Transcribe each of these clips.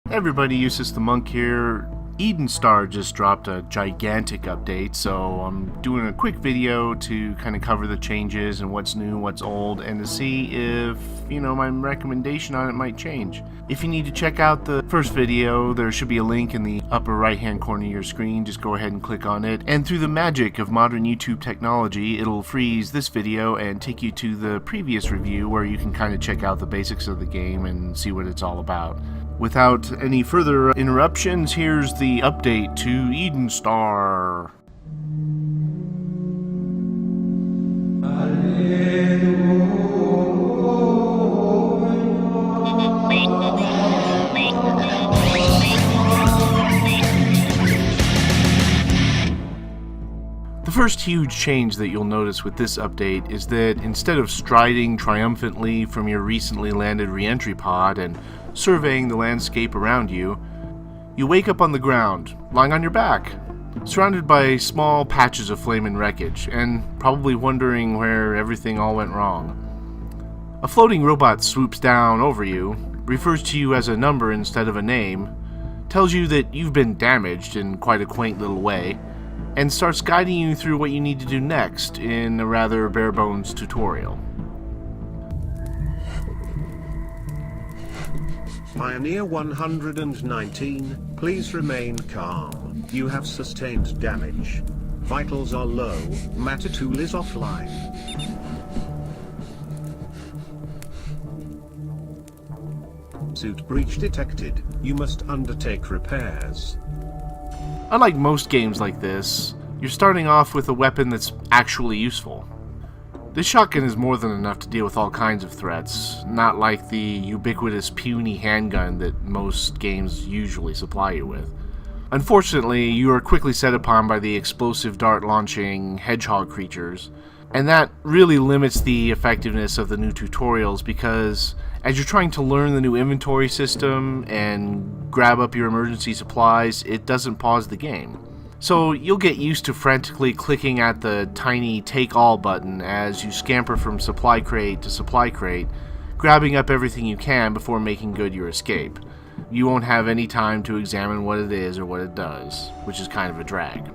Everybody, Uses the Monk here. Eden Star just dropped a gigantic update, so I'm doing a quick video to kind of cover the changes and what's new, what's old, and to see if, my recommendation on it might change. If you need to check out the first video, there should be a link in the upper right hand corner of your screen. Just go ahead and click on it, and through the magic of modern YouTube technology, it'll freeze this video and take you to the previous review where you can kind of check out the basics of the game and see what it's all about. Without any further interruptions, here's the update to Eden Star. The first huge change that you'll notice with this update is that instead of striding triumphantly from your recently landed re-entry pod and surveying the landscape around you, you wake up on the ground, lying on your back, surrounded by small patches of flaming wreckage, and probably wondering where everything all went wrong. A floating robot swoops down over you, refers to you as a number instead of a name, tells you that you've been damaged in quite a quaint little way, and starts guiding you through what you need to do next in a rather bare-bones tutorial. Pioneer 119, please remain calm. You have sustained damage. Vitals are low, matter tool is offline. Suit breach detected. You must undertake repairs. Unlike most games like this, you're starting off with a weapon that's actually useful. This shotgun is more than enough to deal with all kinds of threats, not like the ubiquitous puny handgun that most games usually supply you with. Unfortunately, you are quickly set upon by the explosive dart-launching hedgehog creatures, and that really limits the effectiveness of the new tutorials because as you're trying to learn the new inventory system and grab up your emergency supplies, it doesn't pause the game. So you'll get used to frantically clicking at the tiny take all button as you scamper from supply crate to supply crate, grabbing up everything you can before making good your escape. You won't have any time to examine what it is or what it does, which is kind of a drag.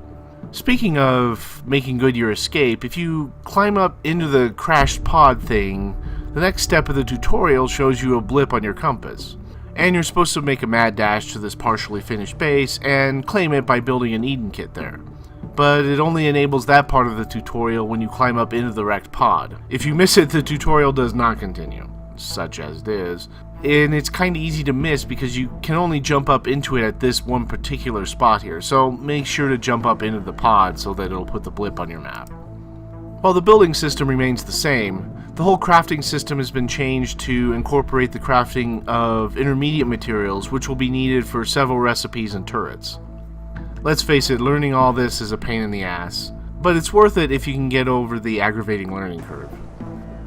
Speaking of making good your escape, if you climb up into the crashed pod thing, the next step of the tutorial shows you a blip on your compass. And you're supposed to make a mad dash to this partially finished base and claim it by building an Eden kit there. But it only enables that part of the tutorial when you climb up into the wrecked pod. If you miss it, the tutorial does not continue, such as it is. And it's kinda easy to miss because you can only jump up into it at this one particular spot here, so make sure to jump up into the pod so that it'll put the blip on your map. While the building system remains the same, the whole crafting system has been changed to incorporate the crafting of intermediate materials which will be needed for several recipes and turrets. Let's face it, learning all this is a pain in the ass, but it's worth it if you can get over the aggravating learning curve.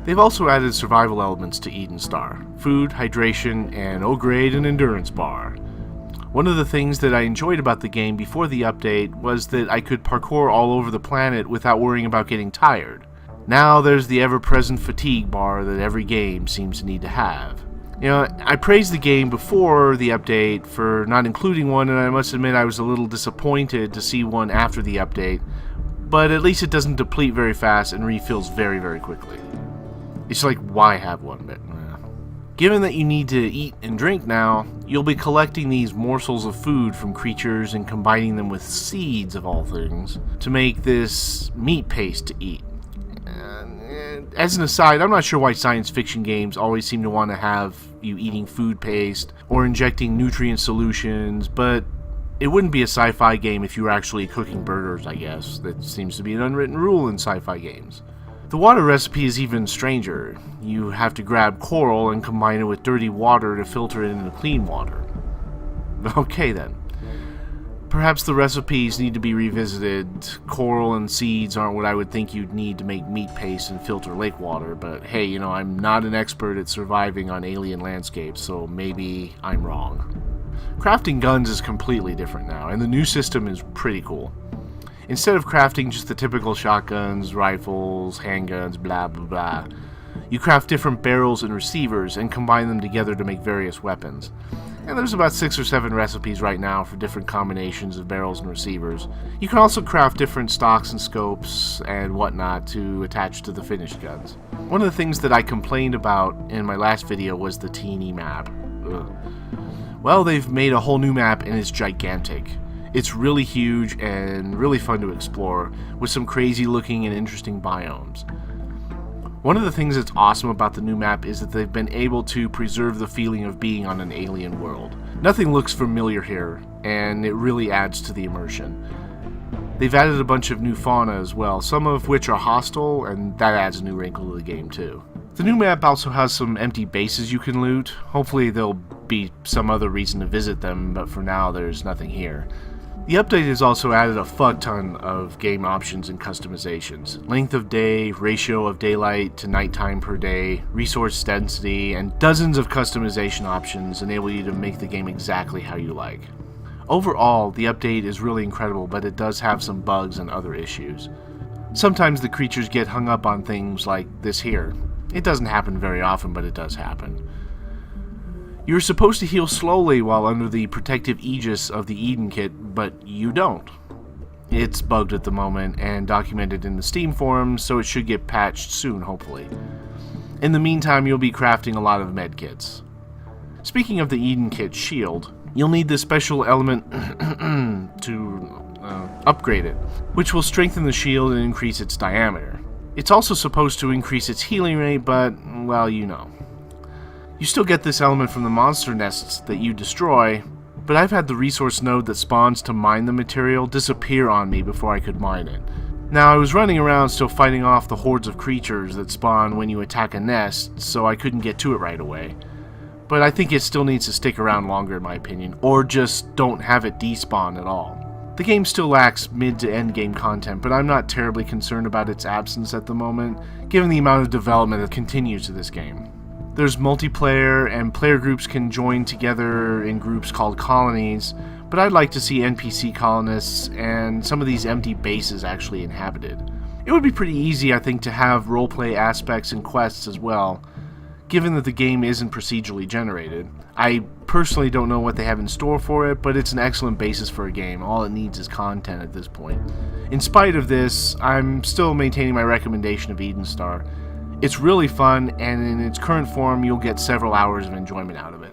They've also added survival elements to Eden Star: food, hydration, and O-grade and endurance bar. One of the things that I enjoyed about the game before the update was that I could parkour all over the planet without worrying about getting tired. Now there's the ever-present fatigue bar that every game seems to need to have. I praised the game before the update for not including one, and I must admit I was a little disappointed to see one after the update, but at least it doesn't deplete very fast and refills very, very quickly. It's like, why have one? But given that you need to eat and drink now, you'll be collecting these morsels of food from creatures and combining them with seeds, of all things, to make this meat paste to eat. As an aside, I'm not sure why science fiction games always seem to want to have you eating food paste or injecting nutrient solutions, but it wouldn't be a sci-fi game if you were actually cooking burgers, I guess. That seems to be an unwritten rule in sci-fi games. The water recipe is even stranger. You have to grab coral and combine it with dirty water to filter it into clean water. Okay then. Perhaps the recipes need to be revisited. Coral and seeds aren't what I would think you'd need to make meat paste and filter lake water, but hey, I'm not an expert at surviving on alien landscapes, so maybe I'm wrong. Crafting guns is completely different now, and the new system is pretty cool. Instead of crafting just the typical shotguns, rifles, handguns, blah blah blah, You craft different barrels and receivers and combine them together to make various weapons. and there's about 6 or 7 recipes right now for different combinations of barrels and receivers. You can also craft different stocks and scopes and whatnot to attach to the finished guns. One of the things that I complained about in my last video was the teeny map. Ugh. Well, they've made a whole new map and it's gigantic. It's really huge and really fun to explore, with some crazy looking and interesting biomes. One of the things that's awesome about the new map is that they've been able to preserve the feeling of being on an alien world. Nothing looks familiar here, and it really adds to the immersion. They've added a bunch of new fauna as well, some of which are hostile, and that adds a new wrinkle to the game too. The new map also has some empty bases you can loot. Hopefully there'll be some other reason to visit them, but for now there's nothing here. The update has also added a fuck ton of game options and customizations. Length of day, ratio of daylight to nighttime per day, resource density, and dozens of customization options enable you to make the game exactly how you like. Overall, the update is really incredible, but it does have some bugs and other issues. Sometimes the creatures get hung up on things like this here. It doesn't happen very often, but it does happen. You're supposed to heal slowly while under the protective aegis of the Eden Kit, but you don't. It's bugged at the moment and documented in the Steam forums, so it should get patched soon, hopefully. In the meantime, you'll be crafting a lot of medkits. Speaking of the Eden Kit shield, you'll need this special element to upgrade it, which will strengthen the shield and increase its diameter. It's also supposed to increase its healing rate, but, well, you know. You still get this element from the monster nests that you destroy, but I've had the resource node that spawns to mine the material disappear on me before I could mine it. Now, I was running around still fighting off the hordes of creatures that spawn when you attack a nest, so I couldn't get to it right away. But I think it still needs to stick around longer in my opinion, or just don't have it despawn at all. The game still lacks mid to end game content, but I'm not terribly concerned about its absence at the moment, given the amount of development that continues to this game. There's multiplayer, and player groups can join together in groups called colonies, but I'd like to see NPC colonists and some of these empty bases actually inhabited. It would be pretty easy, I think, to have roleplay aspects and quests as well, given that the game isn't procedurally generated. I personally don't know what they have in store for it, but it's an excellent basis for a game. All it needs is content at this point. In spite of this, I'm still maintaining my recommendation of Eden Star. It's really fun, and in its current form, you'll get several hours of enjoyment out of it.